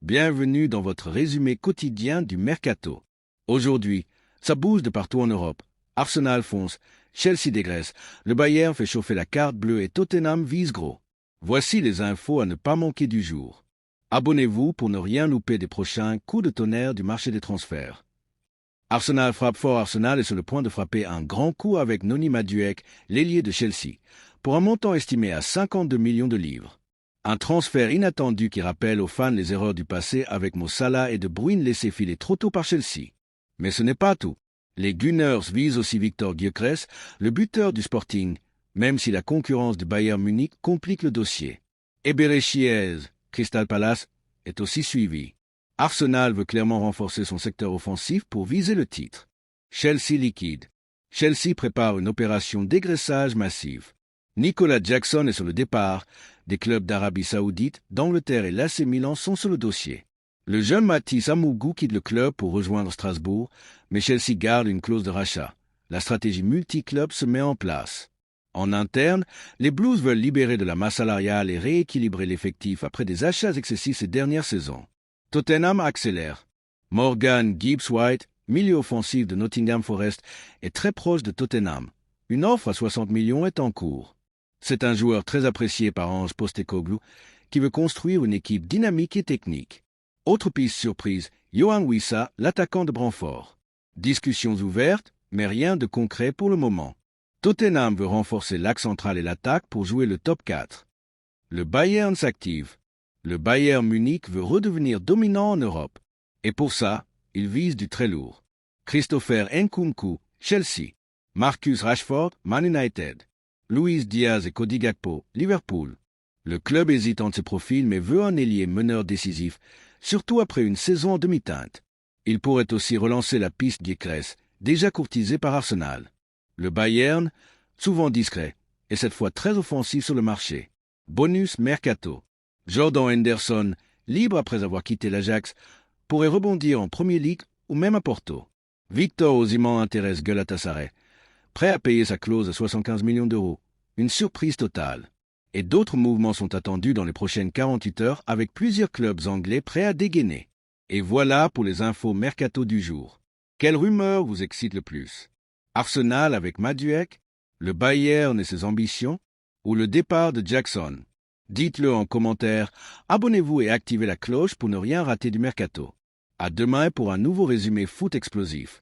Bienvenue dans votre résumé quotidien du Mercato. Aujourd'hui, ça bouge de partout en Europe. Arsenal fonce, Chelsea dégraisse, le Bayern fait chauffer la carte bleue et Tottenham vise gros. Voici les infos à ne pas manquer du jour. Abonnez-vous pour ne rien louper des prochains coups de tonnerre du marché des transferts. Arsenal frappe fort. Arsenal est sur le point de frapper un grand coup avec Noni Madueke, l'ailier de Chelsea, pour un montant estimé à 52 millions de livres. Un transfert inattendu qui rappelle aux fans les erreurs du passé avec Mo Salah et De Bruyne laissés filer trop tôt par Chelsea. Mais ce n'est pas tout. Les Gunners visent aussi Viktor Gyökeres, le buteur du Sporting, même si la concurrence du Bayern Munich complique le dossier. Eberechi Chiez, Crystal Palace, est aussi suivi. Arsenal veut clairement renforcer son secteur offensif pour viser le titre. Chelsea liquide. Chelsea prépare une opération dégraissage massive. Nicolas Jackson est sur le départ. Des clubs d'Arabie Saoudite, d'Angleterre et l'AC Milan sont sur le dossier. Le jeune Matisse Amougou quitte le club pour rejoindre Strasbourg, mais Chelsea garde une clause de rachat. La stratégie multi-club se met en place. En interne, les Blues veulent libérer de la masse salariale et rééquilibrer l'effectif après des achats excessifs ces dernières saisons. Tottenham accélère. Morgan Gibbs-White, milieu offensif de Nottingham Forest, est très proche de Tottenham. Une offre à 60 millions est en cours. C'est un joueur très apprécié par Ange Postecoglou qui veut construire une équipe dynamique et technique. Autre piste surprise, Yohan Wissa, l'attaquant de Brentford. Discussions ouvertes, mais rien de concret pour le moment. Tottenham veut renforcer l'axe central et l'attaque pour jouer le top 4. Le Bayern s'active. Le Bayern Munich veut redevenir dominant en Europe. Et pour ça, il vise du très lourd. Christopher Nkunku, Chelsea. Marcus Rashford, Man United. Luis Diaz et Cody Gakpo, Liverpool. Le club hésite entre ses profils mais veut un ailier meneur décisif, surtout après une saison en demi-teinte. Il pourrait aussi relancer la piste Gyökeres, déjà courtisée par Arsenal. Le Bayern, souvent discret, est cette fois très offensif sur le marché. Bonus Mercato. Jordan Henderson, libre après avoir quitté l'Ajax, pourrait rebondir en Premier League ou même à Porto. Victor Osimhen intéresse Galatasaray, prêt à payer sa clause à 75 millions d'euros. Une surprise totale. Et d'autres mouvements sont attendus dans les prochaines 48 heures avec plusieurs clubs anglais prêts à dégainer. Et voilà pour les infos mercato du jour. Quelle rumeur vous excite le plus? Arsenal avec Madueke, le Bayern et ses ambitions, ou le départ de Jackson? Dites-le en commentaire, abonnez-vous et activez la cloche pour ne rien rater du mercato. À demain pour un nouveau résumé foot explosif.